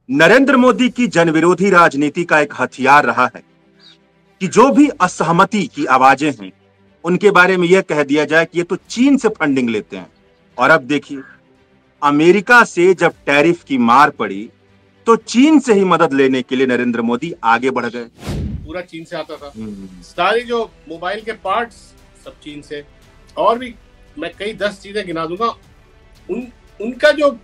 नरेंद्र मोदी की जनविरोधी राजनीति का एक हथियार रहा है कि जो भी असहमति की आवाजें हैं उनके बारे में यह कह दिया जाए कि ये तो चीन से फंडिंग लेते हैं। और अब देखिए, अमेरिका से जब टैरिफ की मार पड़ी तो चीन से ही मदद लेने के लिए नरेंद्र मोदी आगे बढ़ गए। पूरा चीन से आता था, सारी जो मोबाइल के पार्ट्स सब चीन से, और भी मैं कई 10 चीजें गिना दूंगा। उनका जो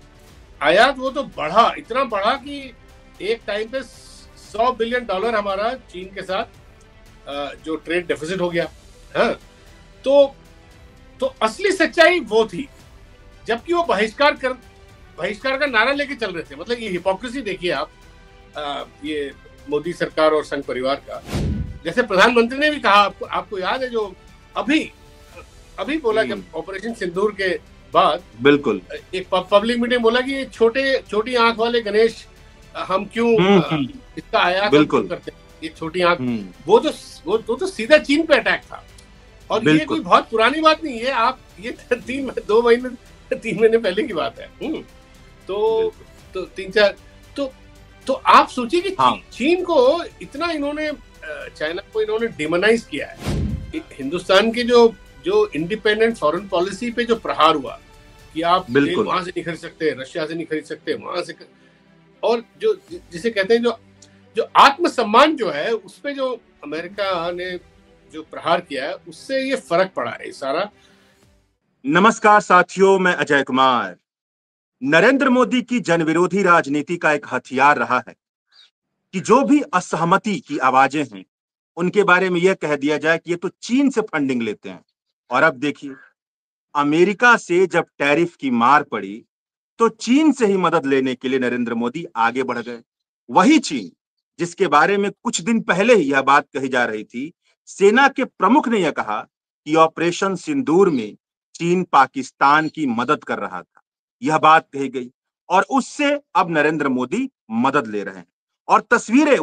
आयात वो तो बढ़ा, इतना बढ़ा कि एक टाइम पे $100 बिलियन हमारा चीन के साथ जो ट्रेड डेफिसिट हो गया। हाँ, तो असली सच्चाई वो थी, जबकि वो बहिष्कार का नारा लेके चल रहे थे। मतलब ये हिपोक्रेसी देखिए आप, ये मोदी सरकार और संघ परिवार का। जैसे प्रधानमंत्री ने भी कहा, आपको याद है, जो अभी बोला जब ऑपरेशन सिंदूर के बाद, बिल्कुल एक पब्लिक मीटिंग बोला कि छोटी आंख वाले गणेश हम क्यों इसका आयात करते हैं, ये छोटी आंख। वो तो सीधा चीन पे अटैक था। और ये कोई बहुत पुरानी बात नहीं है, आप ये 3 महीने पहले की बात है। तो 3-4 तो आप सोचिए कि चीन को इतना इन्होंने, चाइना को इन्होंने डिमोनाइज किया है। हिंदुस्तान के जो इंडिपेंडेंट फॉरेन पॉलिसी पे जो प्रहार हुआ कि आप वहां से नहीं खरीद सकते, रशिया से नहीं खरीद सकते, वहां से, और जो जिसे कहते हैं जो आत्मसम्मान जो है उस पे जो अमेरिका ने जो प्रहार किया है, उससे ये फर्क पड़ा है सारा। नमस्कार साथियों, मैं अजय कुमार। नरेंद्र मोदी की जनविरोधी राजनीति का एक हथियार रहा है कि जो भी असहमति की आवाजें हैं उनके बारे में यह कह दिया जाए कि ये तो चीन से फंडिंग लेते हैं। और अब देखिए, अमेरिका से जब टैरिफ की मार पड़ी तो चीन से ही मदद लेने के लिए नरेंद्र मोदी आगे बढ़ गए। वही चीन जिसके बारे में कुछ दिन पहले ही यह बात कही जा रही थी, सेना के प्रमुख ने यह कहा कि ऑपरेशन सिंदूर में चीन पाकिस्तान की मदद कर रहा था। यह बात कही गई और उससे अब नरेंद्र मोदी मदद ले रहे हैं। और तस्वीरें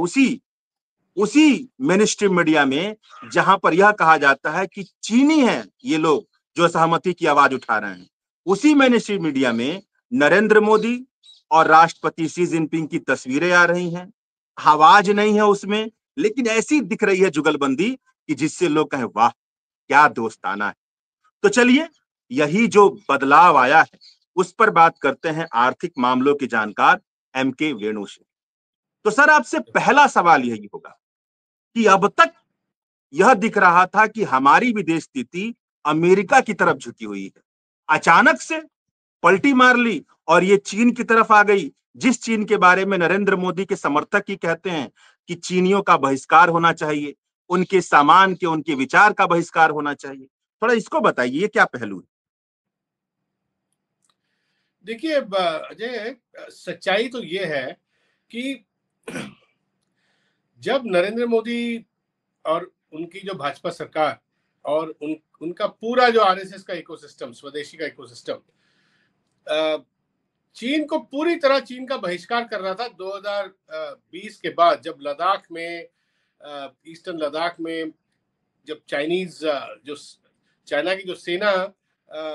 उसी मेनस्ट्रीम मीडिया में जहां पर यह कहा जाता है कि चीनी हैं ये लोग जो सहमति की आवाज उठा रहे हैं, उसी मेनस्ट्रीम मीडिया में नरेंद्र मोदी और राष्ट्रपति शी जिनपिंग की तस्वीरें आ रही हैं। आवाज नहीं है उसमें, लेकिन ऐसी दिख रही है जुगलबंदी कि जिससे लोग कहें वाह क्या दोस्ताना है। तो चलिए, यही जो बदलाव आया है उस पर बात करते हैं आर्थिक मामलों के जानकार एमके वेणु से। तो सर, आपसे पहला सवाल यही होगा कि अब तक यह दिख रहा था कि हमारी विदेश नीति अमेरिका की तरफ झुकी हुई है, अचानक से पलटी मार ली और ये चीन की तरफ आ गई, जिस चीन के बारे में नरेंद्र मोदी के समर्थक ही कहते हैं कि चीनियों का बहिष्कार होना चाहिए, उनके सामान के, उनके विचार का बहिष्कार होना चाहिए। थोड़ा इसको बताइए, ये क्या पहलू है? देखिए अजय, सच्चाई तो ये है कि जब नरेंद्र मोदी और उनकी जो भाजपा सरकार और उनका पूरा जो आरएसएस का इकोसिस्टम, स्वदेशी का इकोसिस्टम, चीन को पूरी तरह, चीन का बहिष्कार कर रहा था 2020 के बाद, जब लद्दाख में, ईस्टर्न लद्दाख में, जब चाइना की जो सेना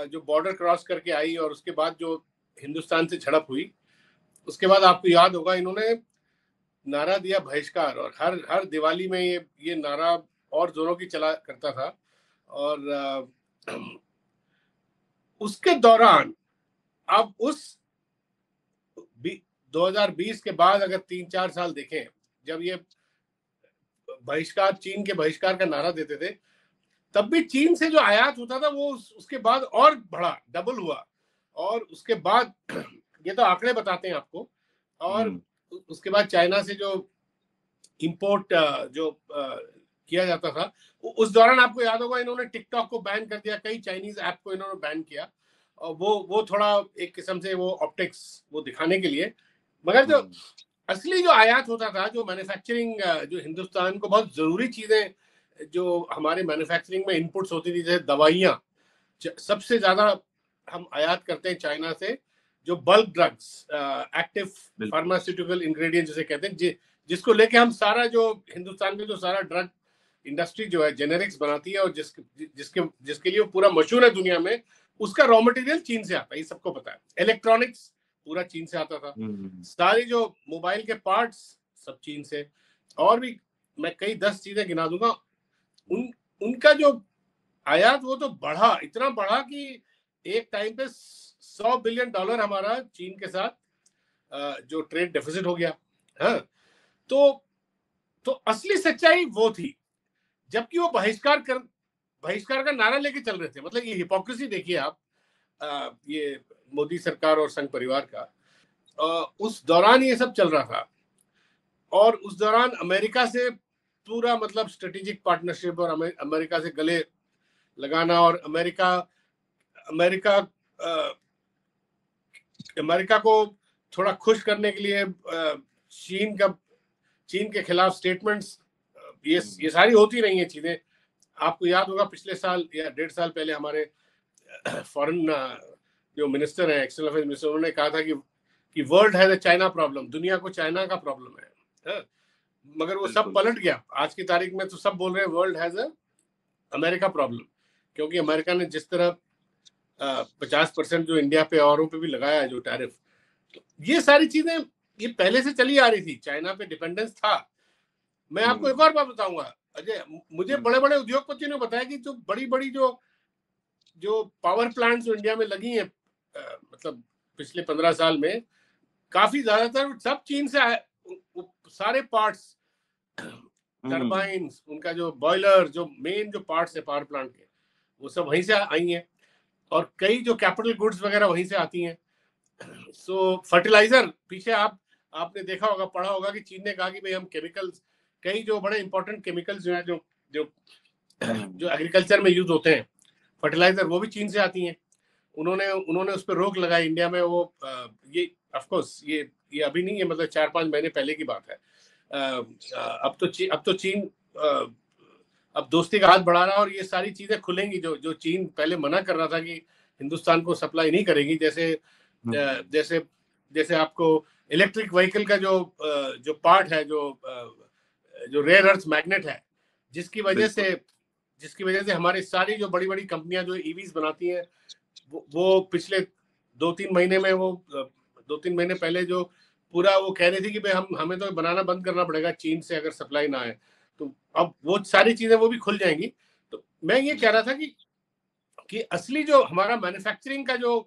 जो बॉर्डर क्रॉस करके आई और उसके बाद जो हिंदुस्तान से झड़प हुई, उसके बाद आपको याद होगा इन्होंने नारा दिया बहिष्कार, और हर दिवाली में ये नारा और जोरों की चला करता था। और उसके दौरान अब उस 2020 के बाद अगर 3-4 साल देखें, जब ये बहिष्कार, चीन के बहिष्कार का नारा देते थे, तब भी चीन से जो आयात होता था वो उसके बाद और बढ़ा, डबल हुआ। और उसके बाद ये तो आंकड़े बताते हैं आपको, और उसके बाद चाइना से जो इंपोर्ट जो किया जाता था, उस दौरान आपको याद होगा इन्होंने टिकटॉक को बैन कर दिया, कई चाइनीज ऐप को इन्होंने बैन किया, और वो थोड़ा एक किस्म से वो ऑप्टिक्स वो दिखाने के लिए। मगर जो असली जो आयात होता था, जो मैन्युफैक्चरिंग, जो हिंदुस्तान को बहुत जरूरी चीजें जो हमारे मैन्युफैक्चरिंग में इनपुट्स होती थी, जैसे दवाइयाँ, सबसे ज्यादा हम आयात करते हैं चाइना से। जो bulk drugs, active pharmaceutical ingredient जिसे कहते हैं, जिसको लेके हम सारा जो हिंदुस्तान में जो सारा ड्रग इंडस्ट्री जो है जेनेरिक्स बनाती है, और जिसके लिए वो पूरा मशहूर है दुनिया में, उसका रॉ मटेरियल चीन से आता है, ये सबको पता है। इलेक्ट्रॉनिक्स पूरा चीन से आता था। सारी जो मोबाइल के पार्ट्स सब चीन से, और भी मैं कई 10 चीजें गिना दूंगा। उनका जो आयात वो तो बढ़ा, इतना बढ़ा कि एक टाइम पे $100 बिलियन हमारा चीन के साथ जो ट्रेड डेफिसिट हो गया। हाँ, तो असली सच्चाई वो थी, जबकि वो बहिष्कार का नारा लेके चल रहे थे। मतलब ये हिपोक्रेसी देखिए आप, ये मोदी सरकार और संघ परिवार का, उस दौरान ये सब चल रहा था। और उस दौरान अमेरिका से पूरा मतलब स्ट्रेटेजिक पार्टनरशिप, और अमेरिका से गले लगाना, और अमेरिका को थोड़ा खुश करने के लिए चीन के खिलाफ स्टेटमेंट्स, ये सारी होती रही हैं चीजें। आपको याद होगा पिछले साल या 1.5 साल पहले हमारे फॉरेन जो मिनिस्टर हैं, एक्सटर्नल अफेयर्स मिनिस्टर, उन्होंने कहा था कि world has a China problem, दुनिया को चाइना का प्रॉब्लम है। मगर वो सब पलट गया। आज की तारीख में तो सब बोल रहे हैं world has a America problem, क्योंकि अमेरिका ने जिस तरह 50% जो इंडिया पे औरों पे भी लगाया है जो टैरिफ, तो ये सारी चीजें ये पहले से चली आ रही थी, चाइना पे डिपेंडेंस था। मैं आपको एक और बात बताऊंगा अजय, मुझे बड़े बड़े उद्योगपतियों ने बताया कि जो बड़ी बड़ी जो पावर प्लांट्स जो इंडिया में लगी हैं, मतलब पिछले 15 साल में, काफी ज्यादातर सब चीन से आए। सारे पार्ट्स, टर्बाइन्स, उनका जो बॉयलर, जो मेन जो पार्ट्स है पावर प्लांट के, वो सब वहीं से आई हैं। और कई जो कैपिटल गुड्स वगैरह वहीं से आती हैं। सो फर्टिलाइजर, पीछे आपने देखा होगा, पढ़ा होगा कि चीन ने कहा कि भाई हम केमिकल्स, कई जो बड़े इंपॉर्टेंट केमिकल्स जो हैं जो एग्रीकल्चर में यूज होते हैं, फर्टिलाइजर, वो भी चीन से आती हैं। उन्होंने उस पर रोक लगाई इंडिया में। वो ये ऑफ कोर्स ये अभी नहीं है, मतलब 4-5 महीने पहले की बात है। अब तो चीन अब दोस्ती का हाथ बढ़ा रहा है, और ये सारी चीजें खुलेंगी जो चीन पहले मना कर रहा था कि हिंदुस्तान को सप्लाई नहीं करेगी। जैसे आपको इलेक्ट्रिक व्हीकल का जो पार्ट है, जो रेयर अर्थ मैग्नेट है, जिसकी वजह से हमारी सारी जो बड़ी बड़ी कंपनियां जो ईवीज बनाती हैं, वो पिछले 2-3 महीने में, वो 2-3 महीने पहले जो पूरा वो कह रही थी कि भाई हमें तो बनाना बंद करना पड़ेगा चीन से अगर सप्लाई ना आए। तो अब वो सारी चीजें वो भी खुल जाएंगी। तो मैं ये कह रहा था कि असली जो हमारा मैन्युफैक्चरिंग का जो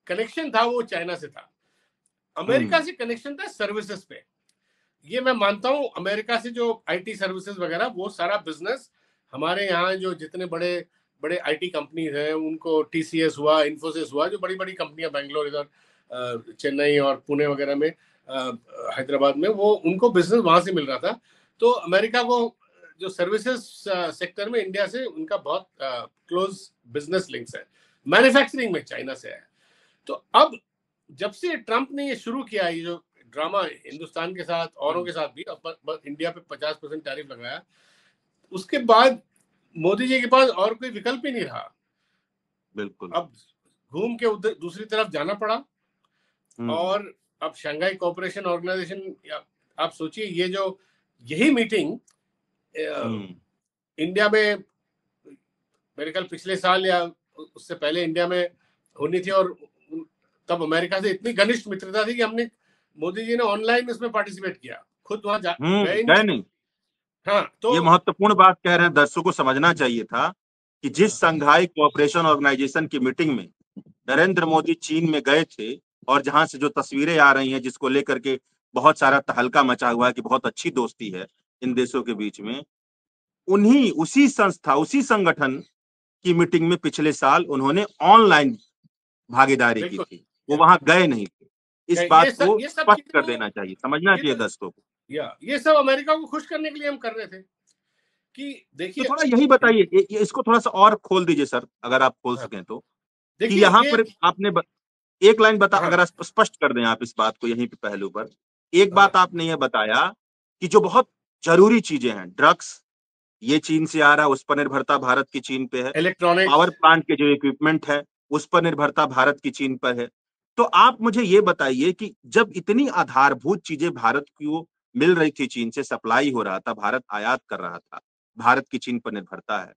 कनेक्शन था वो चाइना से था। अमेरिका से कनेक्शन था सर्विसेज पे। ये मैं मानता हूं, अमेरिका से जो आईटी सर्विसेज वगैरह, वो सारा बिजनेस हमारे यहाँ जो जितने बड़े बड़े आईटी कंपनीज हैं, उनको टीसीएस हुआ, इन्फोसिस हुआ, जो बड़ी बड़ी कंपनियां बैंगलोर, इधर चेन्नई और पुणे वगैरह में, हैदराबाद में, वो उनको बिजनेस वहां से मिल रहा था। तो अमेरिका को जो सर्विसेज सेक्टर में इंडिया से उनका बहुत क्लोज बिजनेस लिंक्स है। मैन्युफैक्चरिंग में चाइना से है। तो अब जब से ट्रंप ने ये शुरू किया, ये जो ड्रामा हिंदुस्तान के साथ, औरों के साथ भी, अब इंडिया पे 50% टैरिफ लगाया, उसके बाद मोदी जी के पास और कोई विकल्प ही नहीं रहा। बिल्कुल। अब घूम के उधर दूसरी तरफ जाना पड़ा। और अब शंघाई कोऑपरेशन ऑर्गेनाइजेशन, आप सोचिए, यही मीटिंग इंडिया में मेरे ख्याल पिछले साल या उससे पहले इंडिया में होनी थी, और तब अमेरिका से इतनी घनिष्ठ मित्रता थी कि हमने, मोदी जी ने ऑनलाइन इसमें पार्टिसिपेट किया, खुद वहां गए नहीं। हाँ, तो ये महत्वपूर्ण बात कह रहे हैं, दर्शकों को समझना चाहिए था कि जिस संघाई कोऑपरेशन ऑर्गेनाइजेशन की मीटिंग में नरेंद्र मोदी चीन में गए थे, और जहां से जो तस्वीरें आ रही हैं, जिसको लेकर के बहुत सारा तहलका मचा हुआ है कि बहुत अच्छी दोस्ती है इन देशों के बीच में, उसी संगठन की मीटिंग में पिछले साल उन्होंने ऑनलाइन भागीदारी की थी, वो वहां गए नहीं थे। इस बात को स्पष्ट कर देना चाहिए, समझना चाहिए दर्शकों को। ये सब अमेरिका को खुश करने के लिए हम कर रहे थे कि देखिए। तो थोड़ा यही बताइए, इसको थोड़ा सा और खोल दीजिए सर, अगर आप खोल सकें तो, कि यहाँ पर आपने एक लाइन बता, अगर आप स्पष्ट कर दें आप इस बात को यहीं पे पहलू पर। एक बात आपने ये बताया कि जो बहुत जरूरी चीजें हैं, ड्रग्स, ये चीन से आ रहा है, उस पर निर्भरता भारत की चीन पे है। इलेक्ट्रॉनिक्स, पावर प्लांट के जो इक्विपमेंट है, उस पर निर्भरता भारत की चीन पर है। तो आप मुझे ये बताइए कि जब इतनी आधारभूत चीजें भारत को मिल रही थी, चीन से सप्लाई हो रहा था, भारत आयात कर रहा था, भारत की चीन पर निर्भरता है,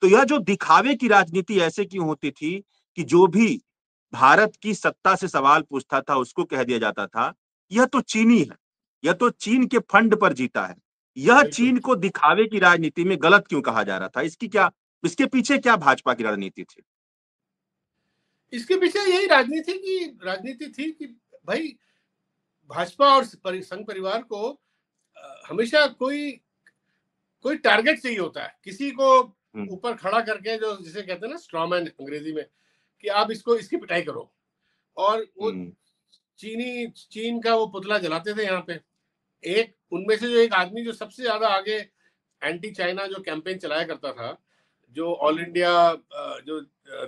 तो यह जो दिखावे की राजनीति ऐसे क्यों होती थी कि जो भी भारत की सत्ता से सवाल पूछता था उसको कह दिया जाता था यह तो चीनी है, यह तो चीन के फंड पर जीता है। यह बिल्कुल। चीन को दिखावे की राजनीति में गलत क्यों कहा जा रहा था? इसके पीछे क्या भाजपा की रणनीति थी? इसके पीछे यही राजनीति थी कि भाई भाजपा और संघ परिवार को हमेशा कोई कोई टारगेट चाहिए होता है, किसी को ऊपर खड़ा करके, जो जिसे कहते हैं ना स्ट्रॉमैन अंग्रेजी में, कि आप इसकी पिटाई करो। और वो चीन का वो पुतला जलाते थे यहाँ पे। एक उनमें से जो एक आदमी जो सबसे ज्यादा आगे एंटी चाइना जो कैंपेन चलाया करता था, जो ऑल इंडिया जो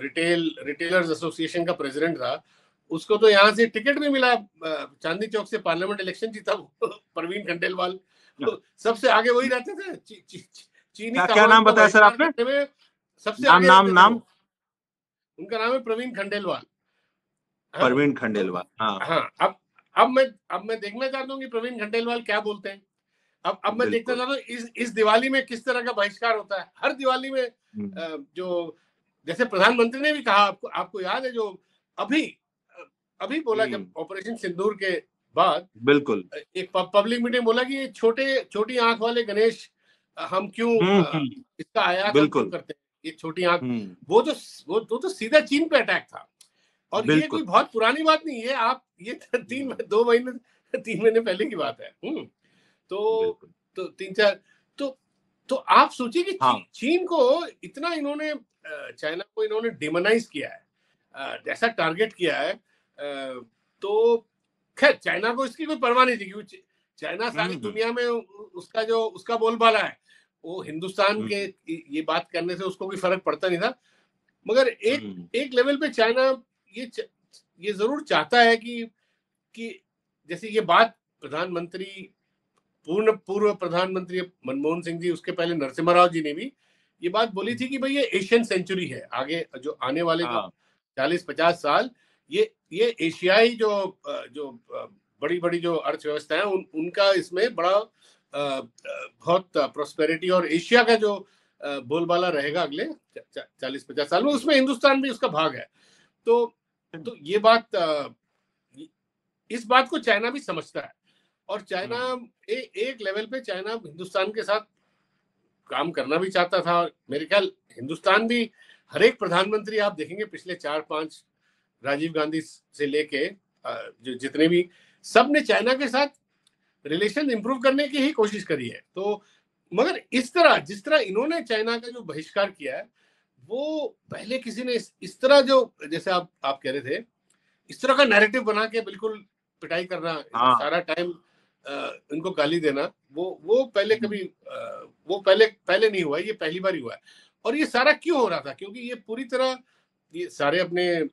रिटेलर्स एसोसिएशन का प्रेसिडेंट था, उसको तो यहाँ से टिकट भी मिला, चांदनी चौक से पार्लियामेंट इलेक्शन जीता वो प्रवीण खंडेलवाल। तो सबसे आगे वही रहते थे। चीनी क्या नाम बताया सर आपने? सबसे आगे नाम उनका नाम है प्रवीण खंडेलवाल। प्रवीण खंडेलवाल। हाँ हाँ। अब मैं देखना चाहता हूँ कि प्रवीण खंडेलवाल क्या बोलते हैं। अब मैं देखना चाहता हूँ इस दिवाली में किस तरह का बहिष्कार होता है। हर दिवाली में जो जैसे प्रधानमंत्री ने भी कहा, आपको याद है, जो अभी बोला जब ऑपरेशन सिंदूर के बाद, बिल्कुल एक पब्लिक मीटिंग बोला कि छोटी आंख वाले गणेश हम क्यों इसका आयात हम क्यों करते हैं, ये छोटी आंख। वो तो सीधा चीन पे अटैक था। और ये कोई बहुत पुरानी बात नहीं है, आप ये 3 महीने पहले की बात है। तो 3-4 तो आप सोचिए कि चीन को इतना इन्होंने, चाइना को इन्होंने डिमोनाइज किया है, जैसा टारगेट किया है। तो खैर चाइना को इसकी कोई परवाह नहीं थी, क्योंकि चाइना सारी दुनिया में उसका बोलबाला है। वो हिंदुस्तान के ये बात करने से उसको कोई फर्क पड़ता नहीं था। मगर एक लेवल पे चाइना ये जरूर चाहता है कि जैसे ये बात पूर्व प्रधानमंत्री मनमोहन सिंह जी, उसके पहले नरसिम्हा राव जी ने भी ये बात बोली थी कि भाई ये एशियन सेंचुरी है, आगे जो आने वाले जो 40-50 साल ये एशियाई जो बड़ी बड़ी जो अर्थव्यवस्था है उनका इसमें बड़ा बहुत प्रोस्पेरिटी, और एशिया का जो बोलबाला रहेगा अगले 40-50 साल में, उसमें हिंदुस्तान भी उसका भाग है। तो ये बात, इस बात को चाइना भी समझता है। और चाइना एक लेवल पे चाइना हिंदुस्तान के साथ काम करना भी चाहता था। मेरे ख्याल हिंदुस्तान भी, हर एक प्रधानमंत्री आप देखेंगे पिछले 4-5, राजीव गांधी से लेके जो जितने भी, सब ने चाइना के साथ रिलेशन इंप्रूव करने की ही कोशिश करी है। तो मगर जिस तरह इन्होंने चाइना का जो बहिष्कार किया है, वो पहले किसी ने इस तरह, जो जैसे आप कह रहे थे, इस तरह का नैरेटिव बना के बिल्कुल पिटाई करना, सारा टाइम इनको गाली देना, वो पहले कभी वो पहले नहीं हुआ, ये पहली बार ही हुआ है। और ये सारा क्यों हो रहा था? क्योंकि ये पूरी तरह, ये सारे अपने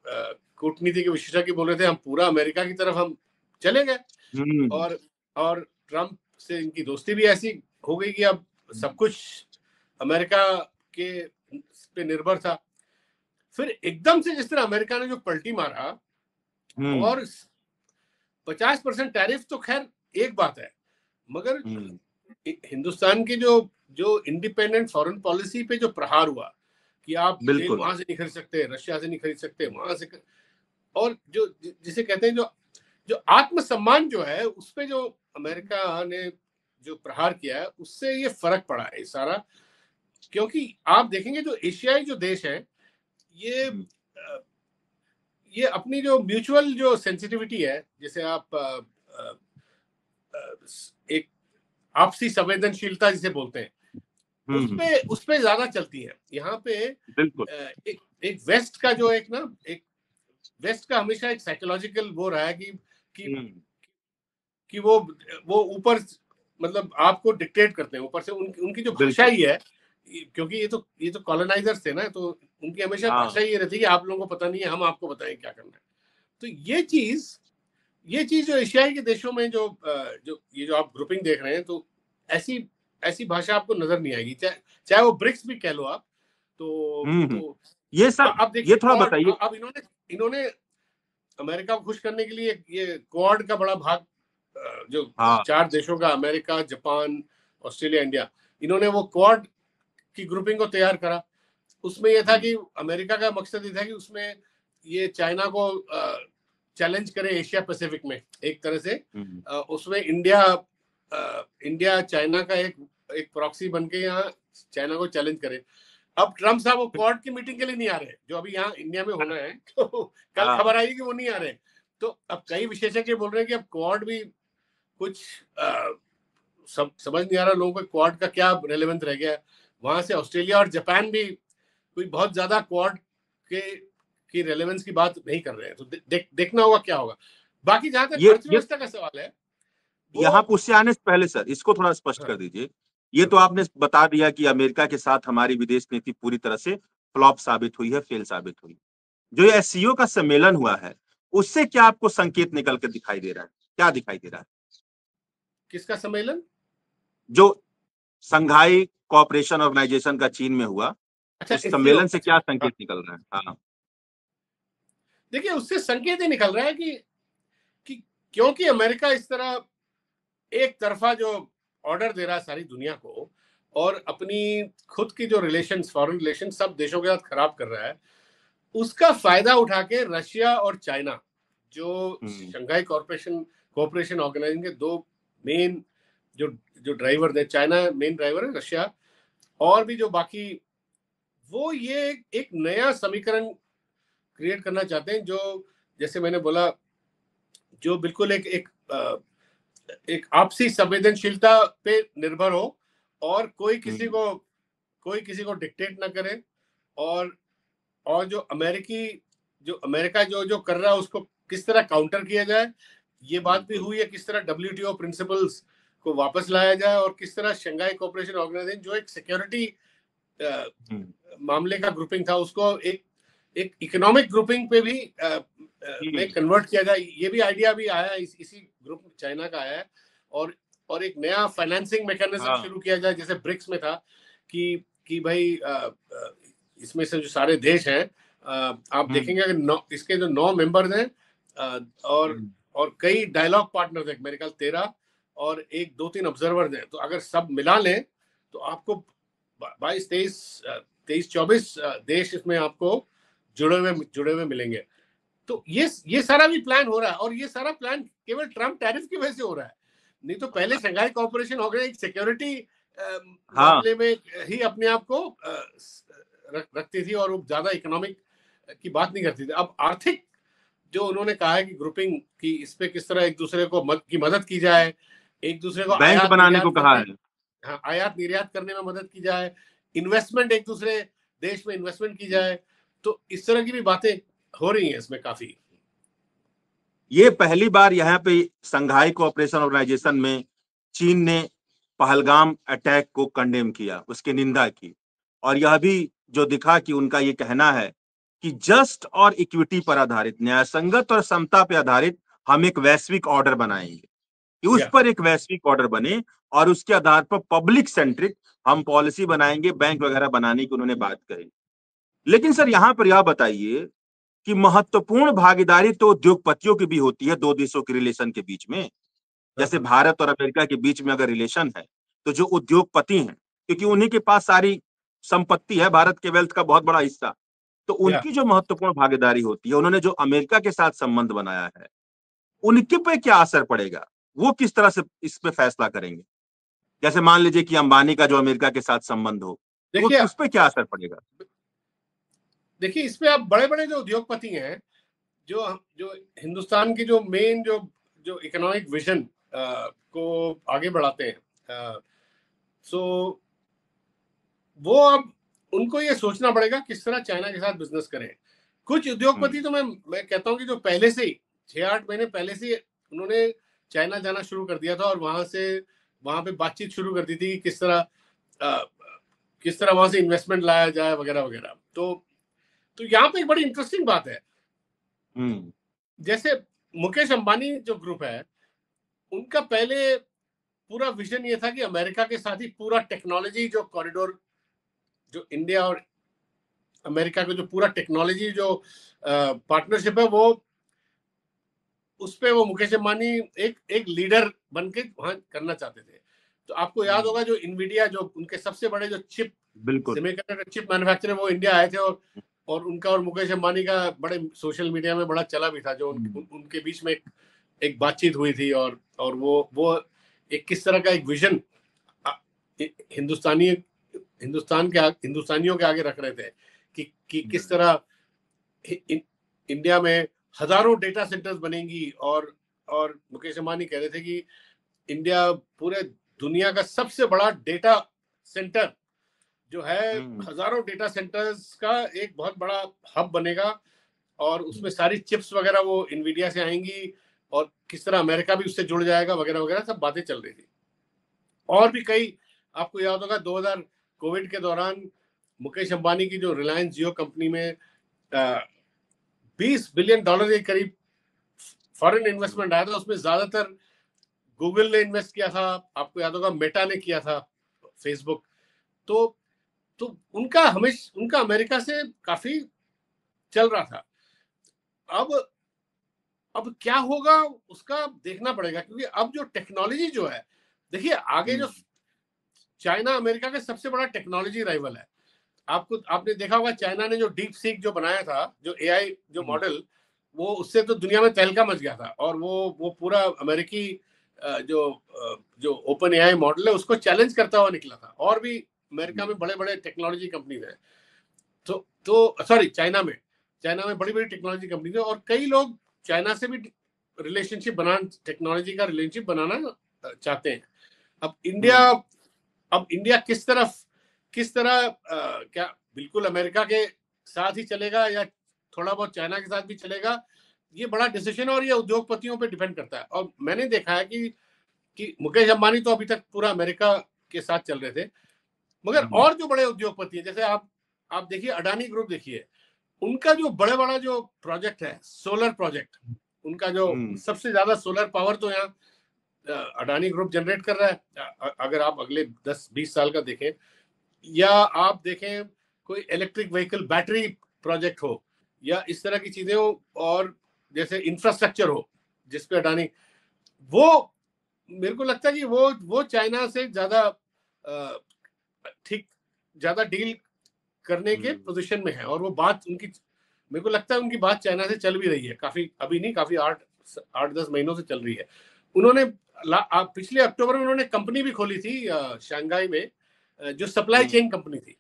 कूटनीति के विशेषज्ञ बोल रहे थे हम पूरा अमेरिका की तरफ हम चले गए, और ट्रम्प से इनकी दोस्ती भी ऐसी हो गई कि अब सब कुछ अमेरिका के पे निर्भर था। फिर एकदम से जिस तरह अमेरिका ने जो पलटी मारा, और 50% टैरिफ, तो खैर एक बात है, मगर हिंदुस्तान के जो इंडिपेंडेंट फॉरेन पॉलिसी पे जो प्रहार हुआ कि आप तेल वहां से नहीं खरीद सकते, रशिया से नहीं खरीद सकते, वहां से, और जो जिसे कहते हैं जो आत्मसम्मान जो है, उस पे जो अमेरिका ने जो प्रहार किया है, उससे ये फर्क पड़ा है सारा। क्योंकि आप देखेंगे जो एशियाई जो देश है, ये अपनी जो म्यूचुअल जो सेंसिटिविटी है, जैसे आप एक आपसी संवेदनशीलता जिसे बोलते हैं, उस पे ज्यादा चलती है। यहाँ पे एक वेस्ट का जो एक वेस्ट का हमेशा एक साइकोलॉजिकल वो रहा है कि वो ऊपर, मतलब आपको डिक्टेट करते हैं ऊपर से, उनकी जो भाषा ही है, क्योंकि ये तो कॉलोनाइजर्स थे ना, तो उनकी हमेशा भाषा ये रहती है कि आप लोगों को पता नहीं है, हम आपको बताएं क्या करना है। तो ये चीज जो एशियाई के देशों में जो आप ग्रुपिंग देख रहे हैं, तो ऐसी भाषा आपको नजर नहीं आएगी, चाहे वो ब्रिक्स भी कह लो आप। तो ये सब, अब देखिए, ये थोड़ा बताइए। अब इन्होंने अमेरिका को खुश करने के लिए ये क्वाड का बड़ा भाग, जो 4 देशों का, अमेरिका, जापान, ऑस्ट्रेलिया, इंडिया, इन्होंने वो क्वाड की ग्रुपिंग को तैयार करा। उसमें यह था कि अमेरिका का मकसद ये था कि उसमें ये चाइना को चैलेंज करे एशिया पैसिफिक में एक तरह से, उसमें इंडिया चाइना का एक प्रॉक्सी बन के यहाँ चाइना को चैलेंज करे। अब ट्रम्प साहब वो क्वाड की मीटिंग के लिए नहीं आ रहे, जो अभी यहाँ इंडिया में होना है, तो कल खबर आई कि वो नहीं आ रहे। तो अब कई विशेषज्ञ बोल रहे हैं कि अब क्वाड भी कुछ समझ नहीं आ रहा लोगों को, क्वाड का क्या रेलेवेंस रह गया। वहां से ऑस्ट्रेलिया और जापान भी कोई बहुत ज्यादा क्वाड की रेलेवेंस की बात नहीं कर रहे हैं। तो देखना होगा क्या होगा। बाकी जहां तक अर्थव्यवस्था का सवाल है, यहाँ उससे आने से पहले सर इसको थोड़ा स्पष्ट कर दीजिए। ये तो आपने बता दिया कि अमेरिका के साथ हमारी विदेश नीति पूरी तरह से फ्लॉप साबित हुई है, फेल साबित हुई। जो ये एससीओ का सम्मेलन हुआ है, उससे क्या आपको संकेत निकल कर दिखाई दे रहा है? क्या दिखाई दे रहा है? किसका सम्मेलन? जो संघाई कोऑपरेशन ऑर्गेनाइजेशन का चीन में हुआ, अच्छा, उस सम्मेलन से क्या संकेत निकल रहा है? हाँ, देखिए उससे संकेत ही निकल रहा है कि क्योंकि अमेरिका इस तरह एक तरफा जो ऑर्डर दे रहा है सारी दुनिया को, और अपनी खुद की जो रिलेशंस, फॉरेन रिलेशन सब देशों के साथ खराब कर रहा है, उसका फायदा उठा के रशिया और चाइना, जो शंघाई कोऑपरेशन ऑर्गेनाइजेशन के दो मेन जो ड्राइवर है, चाइना मेन ड्राइवर है, रशिया और भी जो बाकी, वो ये एक नया समीकरण क्रिएट करना चाहते हैं, जो जैसे मैंने बोला, जो बिल्कुल एक आपसी संवेदनशीलता पे निर्भर हो, और कोई किसी को डिक्टेट ना करे, और जो अमेरिका जो कर रहा है उसको किस तरह काउंटर किया जाए। ये बात भी हुई है किस तरह WTO प्रिंसिपल्स को वापस लाया जाए, और किस तरह शंघाई कोऑपरेशन ऑर्गेनाइजेशन जो एक सिक्योरिटी मामले का ग्रुपिंग था, उसको एक इकोनॉमिक ग्रुपिंग पे भी में कन्वर्ट किया जाए। ये भी आइडिया भी आया है, इसी ग्रुप चाइना का आया है। और एक नया फाइनेंसिंग मैकेनिज्म शुरू किया जाए, जैसे ब्रिक्स में था कि भाई इसमें से जो सारे देश हैं, आप देखेंगे कि इसके जो 9 मेंबर्स हैं, और कई डायलॉग पार्टनर्स हैं, मेरे ख्याल 13, और 2-3 ऑब्जर्वर हैं। तो अगर सब मिला लें तो आपको 22-23-24 देश इसमें आपको जुड़े हुए मिलेंगे। तो ये सारा भी प्लान हो रहा है, और ये सारा प्लान केवल ट्रम्प टैरिफ की वजह से हो रहा है, नहीं तो पहले शंघाई कोऑपरेशन ऑर्गेनाइजेशन सिक्योरिटी मामले में ही अपने आप को रखती थी, और वो ज्यादा इकोनॉमिक की बात नहीं करती थी। अब आर्थिक जो उन्होंने कहा है कि ग्रुपिंग की, इस पे किस तरह एक दूसरे को की मदद की जाए, एक दूसरे को बैंक बनाने को कहा है, हाँ, आयात निर्यात करने में मदद की जाए, इन्वेस्टमेंट एक दूसरे देश में इन्वेस्टमेंट की जाए, तो इस तरह की भी बातें हो रही हैं इसमें काफी। ये पहली बार यहाँ पे संघाई कोऑपरेशन ऑर्गेनाइजेशन में चीन ने पहलगाम अटैक को कंडेम किया, उसकी निंदा की, और यह भी जो दिखा कि उनका ये कहना है कि जस्ट और इक्विटी पर आधारित, न्यायसंगत और समता पर आधारित हम एक वैश्विक ऑर्डर बनाएंगे, कि उस पर एक वैश्विक ऑर्डर बने, और उसके आधार पर पब्लिक सेंट्रिक हम पॉलिसी बनाएंगे, बैंक वगैरह बनाने की उन्होंने बात कही। लेकिन सर यहाँ पर यह बताइए कि महत्वपूर्ण भागीदारी तो उद्योगपतियों की भी होती है दो देशों के रिलेशन के बीच में। जैसे भारत और अमेरिका के बीच में अगर रिलेशन है, तो जो उद्योगपति हैं, क्योंकि उन्हीं के पास सारी संपत्ति है, भारत के वेल्थ का बहुत बड़ा हिस्सा, तो उनकी जो महत्वपूर्ण भागीदारी होती है, उन्होंने जो अमेरिका के साथ संबंध बनाया है, उनके पे क्या असर पड़ेगा? वो किस तरह से इस पे फैसला करेंगे? जैसे मान लीजिए कि अंबानी का जो अमेरिका के साथ संबंध हो, तो उस पे क्या असर पड़ेगा? देखिए, इसमें आप बड़े बड़े जो उद्योगपति हैं, जो हिंदुस्तान की जो मेन जो इकोनॉमिक विजन को आगे बढ़ाते हैं, सो वो अब उनको ये सोचना पड़ेगा किस तरह चाइना के साथ बिजनेस करें। कुछ उद्योगपति तो मैं कहता हूं कि जो पहले से ही 6-8 महीने पहले से उन्होंने चाइना जाना शुरू कर दिया था, और वहां पे बातचीत शुरू कर दी थी कि किस तरह वहां से इन्वेस्टमेंट लाया जाए वगैरह वगैरह। तो यहाँ पे एक बड़ी इंटरेस्टिंग बात है, जैसे मुकेश अंबानी जो ग्रुप है, उनका पहले पूरा विजन ये था कि अमेरिका के साथ ही पूरा टेक्नोलॉजी जो कॉरिडोर, जो इंडिया और अमेरिका का जो पूरा टेक्नोलॉजी जो पार्टनरशिप है, वो उस पे वो मुकेश अंबानी एक लीडर बन के वहां करना चाहते थे। तो आपको याद होगा जो इनवीडिया, जो उनके सबसे बड़े जो चिप मैन्युफैक्चरर, वो इंडिया आए थे, और और उनका और मुकेश अंबानी का बड़े सोशल मीडिया में बड़ा चला भी था, जो उनके बीच में एक बातचीत हुई थी, और वो एक किस तरह का एक विजन हिंदुस्तानियों के आगे रख रहे थे कि किस तरह इंडिया में हजारों डेटा सेंटर्स बनेंगी, और मुकेश अंबानी कह रहे थे कि इंडिया पूरे दुनिया का सबसे बड़ा डेटा सेंटर जो है, हजारों डेटा सेंटर्स का एक बहुत बड़ा हब बनेगा, और उसमें सारी चिप्स वगैरह वो इनवीडिया से आएंगी, और किस तरह अमेरिका भी उससे जुड़ जाएगा वगैरह वगैरह, सब बातें चल रही थी। और भी कई, आपको याद होगा 2000 कोविड के दौरान मुकेश अंबानी की जो रिलायंस जियो कंपनी में $20 बिलियन के करीब फॉरेन इन्वेस्टमेंट आया था, उसमें ज्यादातर गूगल ने इन्वेस्ट किया था, आपको याद होगा मेटा ने किया था, फेसबुक। तो उनका अमेरिका से काफी चल रहा था। अब क्या होगा उसका देखना पड़ेगा, क्योंकि अब जो टेक्नोलॉजी जो है, देखिए आगे जो चाइना अमेरिका का सबसे बड़ा टेक्नोलॉजी राइवल है। आपने देखा होगा चाइना ने जो डीप सीक जो बनाया था, जो एआई जो मॉडल, वो उससे तो दुनिया में तहलका मच गया था, और वो पूरा अमेरिकी जो ओपन एआई मॉडल है उसको चैलेंज करता हुआ निकला था। और भी अमेरिका में बड़े बड़े टेक्नोलॉजी कंपनीज हैं, तो सॉरी चाइना में बड़ी बड़ी टेक्नोलॉजी कंपनीज है, और कई लोग चाइना से भी टेक्नोलॉजी का रिलेशनशिप बनाना चाहते हैं। अब इंडिया किस तरह क्या बिल्कुल अमेरिका के साथ ही चलेगा, या थोड़ा बहुत चाइना के साथ भी चलेगा, ये बड़ा डिसीजन और ये उद्योगपतियों पे डिपेंड करता है। और मैंने देखा है कि मुकेश अंबानी तो अभी तक पूरा अमेरिका के साथ चल रहे थे, मगर और जो बड़े उद्योगपति हैं, जैसे आप देखिए अडानी ग्रुप, देखिए उनका जो बड़ा जो प्रोजेक्ट है, सोलर प्रोजेक्ट, उनका जो सबसे ज्यादा सोलर पावर तो यहाँ अडानी ग्रुप जनरेट कर रहा है। अगर आप अगले 10-20 साल का देखें, या आप देखें कोई इलेक्ट्रिक व्हीकल बैटरी प्रोजेक्ट हो, या इस तरह की चीजें हो, और जैसे इंफ्रास्ट्रक्चर हो जिसपे अडानी, वो मेरे को लगता है कि वो चाइना से ज्यादा डील करने के पोजीशन में है, और वो बात उनकी, मेरे को लगता है उनकी बात चाइना से चल भी रही है काफी, अभी नहीं, काफी 8-10 महीनों से चल रही है। उन्होंने पिछले अक्टूबर में उन्होंने कंपनी भी खोली थी शंघाई में, जो सप्लाई चेन कंपनी थी,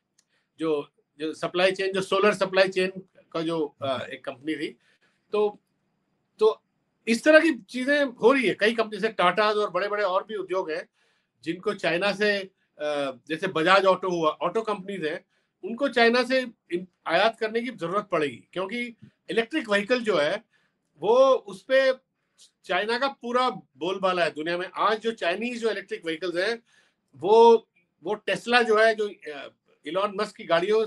जो सप्लाई चेन, जो सोलर सप्लाई चेन का जो एक कंपनी थी। तो इस तरह की चीजें हो रही है। कई कंपनी से टाटा और बड़े बड़े और भी उद्योग हैं जिनको चाइना से, जैसे बजाज ऑटो हुआ, ऑटो कंपनीज हैं, उनको चाइना से आयात करने की जरूरत पड़ेगी, क्योंकि इलेक्ट्रिक व्हीकल जो है वो उस पे चाइना का पूरा बोलबाला है दुनिया में। आज जो चाइनीज जो इलेक्ट्रिक व्हीकल्स हैं, वो टेस्ला जो है, जो इलॉन मस्क की गाड़ियों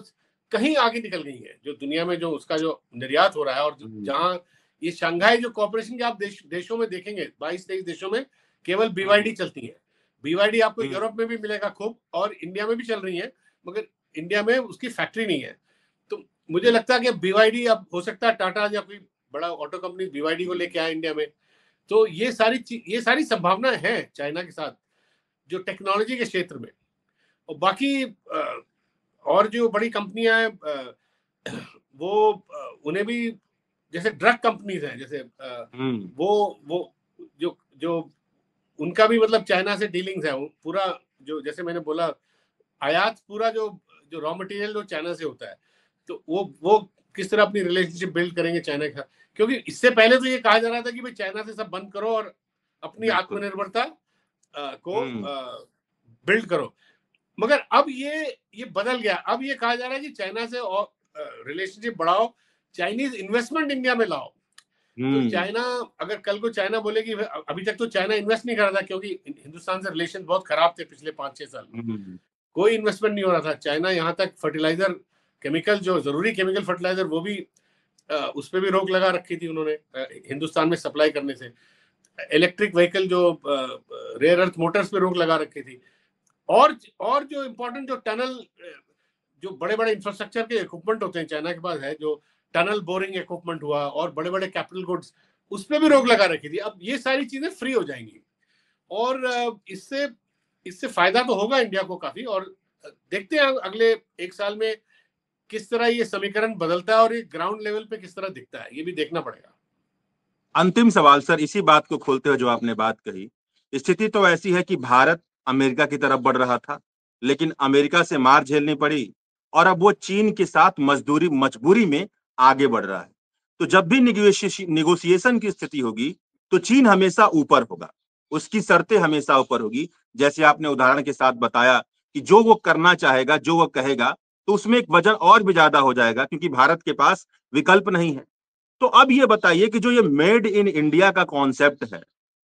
कहीं आगे निकल गई है, जो दुनिया में जो उसका जो निर्यात हो रहा है। और जहां ये शंघाई जो कॉर्पोरेशन के आप देशों में देखेंगे, 22-23 देशों में केवल BYD चलती है। BYD आपको यूरोप में भी मिलेगा खूब, और इंडिया में भी चल रही है, मगर इंडिया में उसकी फैक्ट्री नहीं है। तो मुझे लगता है कि BYD, अब हो सकता है टाटा या कोई बड़ा ऑटो कंपनी BYD को लेके आए इंडिया में। तो ये सारी संभावनाएं हैं चाइना के साथ, जो टेक्नोलॉजी के क्षेत्र में। और बाकी और जो बड़ी कंपनियां हैं, वो उन्हें भी, जैसे ड्रग कंपनीज हैं, जैसे वो जो उनका भी मतलब चाइना से डीलिंग्स है पूरा, जो जैसे मैंने बोला, आयात पूरा जो रॉ मटेरियल जो चाइना से होता है, तो वो किस तरह अपनी रिलेशनशिप बिल्ड करेंगे चाइना के साथ। क्योंकि इससे पहले तो ये कहा जा रहा था कि भाई चाइना से सब बंद करो और अपनी आत्मनिर्भरता को बिल्ड करो, मगर अब ये बदल गया। अब ये कहा जा रहा है कि चाइना से रिलेशनशिप बढ़ाओ, चाइनीज इन्वेस्टमेंट इंडिया में लाओ। तो चाइना, अगर कल को चाइना बोले कि अभी तक तो चाइना इन्वेस्ट नहीं कर रहा था, क्योंकि हिंदुस्तान से रिलेशन बहुत खराब थे पिछले 5-6 साल, कोई इन्वेस्टमेंट नहीं हो रहा था। चाइना यहाँ तक फर्टिलाइजर, केमिकल, जो जरूरी केमिकल फर्टिलाइजर, वो भी उस पर भी रोक लगा रखी थी उन्होंने हिंदुस्तान में सप्लाई करने से। इलेक्ट्रिक व्हीकल, जो रेयर अर्थ मोटर्स पे रोक लगा रखी थी। और जो इम्पोर्टेंट, जो टनल, जो बड़े बड़े इंफ्रास्ट्रक्चर के इक्विपमेंट होते हैं चाइना के पास है, जो टनल बोरिंग इक्विपमेंट हुआ और बड़े बड़े कैपिटल गुड्स, उस पर भी रोक लगा रखी थी। अब ये सारी चीजें फ्री हो जाएंगी, और इससे फायदा तो होगा इंडिया को काफी। और देखते हैं अगले 1 साल में किस तरह ये समीकरण बदलता है और ये ग्राउंड लेवल पे किस तरह दिखता है, ये भी देखना पड़ेगा। अंतिम सवाल सर, इसी बात को खोलते हुए जो आपने बात कही, स्थिति तो ऐसी है कि भारत अमेरिका की तरफ बढ़ रहा था, लेकिन अमेरिका से मार झेलनी पड़ी और अब वो चीन के साथ मजबूरी में आगे बढ़ रहा है। तो जब भी निगोशिएशन की स्थिति होगी तो चीन हमेशा ऊपर होगा, उसकी शर्तें हमेशा ऊपर होगी। जैसे आपने उदाहरण के साथ बताया कि जो वो करना चाहेगा, जो वो कहेगा, तो उसमें एक वजन और भी ज्यादा हो जाएगा, क्योंकि भारत के पास विकल्प नहीं है। तो अब ये बताइए कि जो ये मेड इन इंडिया का कॉन्सेप्ट है,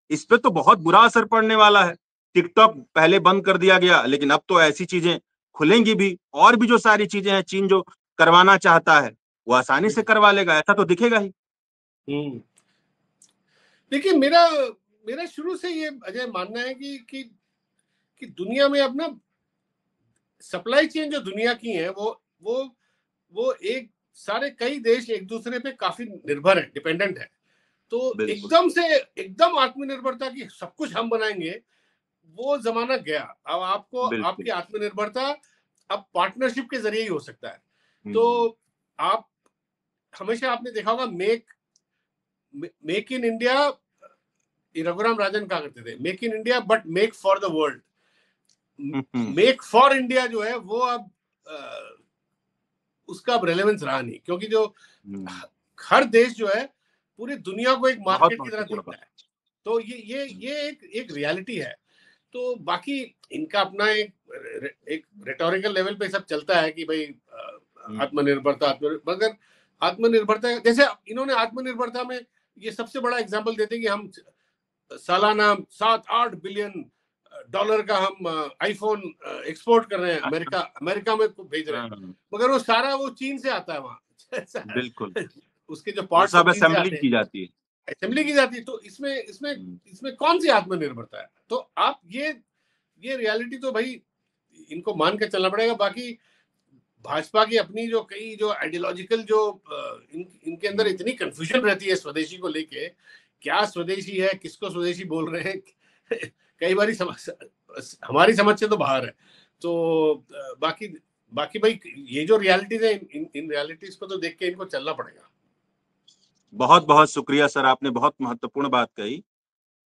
इस पे तो बहुत बुरा असर पड़ने वाला है। टिकटॉक पहले बंद कर दिया गया, लेकिन अब तो ऐसी चीजें खुलेंगी भी, और भी जो सारी चीजें हैं चीन जो करवाना चाहता है वो आसानी से करवा लेगा, ऐसा तो दिखेगा ही। देखिए, मेरा मेरा शुरू से ये अजय मानना है कि दुनिया में अब ना सप्लाई चेन जो दुनिया की है वो एक सारे कई देश एक दूसरे पे काफी निर्भर है, डिपेंडेंट है। तो बिल्कुल एकदम आत्मनिर्भरता की सब कुछ हम बनाएंगे, वो जमाना गया। अब आपको आपकी आत्मनिर्भरता अब पार्टनरशिप के जरिए ही हो सकता है। तो आप हमेशा आपने देखा होगा make in India, Raghuram Rajan कहा करते थे, make in India but make for the world. Make for India जो है वो अब उसका अब रेलेवेंस रहा नहीं, क्योंकि जो हर देश जो है पूरी दुनिया को एक मार्केट की तरह देखता है। तो ये एक रियलिटी है। तो बाकी इनका अपना एक रेटोरिकल लेवल पे सब चलता है कि भाई आत्मनिर्भरता, मगर आत्मनिर्भरता जैसे इन्होंने आत्मनिर्भरता में ये सबसे बड़ा एग्जांपल देते हैं कि हम सालाना 7-8 बिलियन डॉलर का हम आईफोन एक्सपोर्ट कर रहे हैं, अमेरिका में भेज रहे हैं, मगर वो सारा वो चीन से आता है वहां। बिल्कुल उसके जो पार्ट्स सब असेंबली की जाती है, असेंबली की जाती है। तो इसमें कौन सी आत्मनिर्भरता है? तो आप ये रियलिटी तो भाई इनको मान के चलना पड़ेगा। बाकी भाजपा की अपनी जो कई जो आइडियोलॉजिकल जो इनके अंदर इतनी कंफ्यूजन रहती है स्वदेशी को लेके, क्या स्वदेशी है, किसको स्वदेशी बोल रहे हैं, कई बार हमारी समझ से तो बाहर है। तो बाकी भाई ये जो रियलिटीज है, इन रियलिटीज को तो देख के इनको चलना पड़ेगा। बहुत बहुत शुक्रिया सर, आपने बहुत महत्वपूर्ण बात कही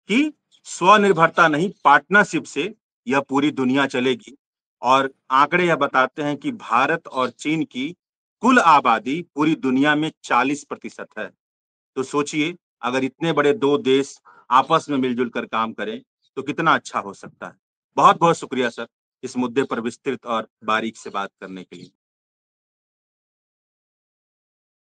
कि स्वनिर्भरता नहीं, पार्टनरशिप से यह पूरी दुनिया चलेगी। और आंकड़े यह बताते हैं कि भारत और चीन की कुल आबादी पूरी दुनिया में 40% है। तो सोचिए, अगर इतने बड़े दो देश आपस में मिलजुल कर काम करें तो कितना अच्छा हो सकता है। बहुत बहुत शुक्रिया सर, इस मुद्दे पर विस्तृत और बारीक से बात करने के लिए।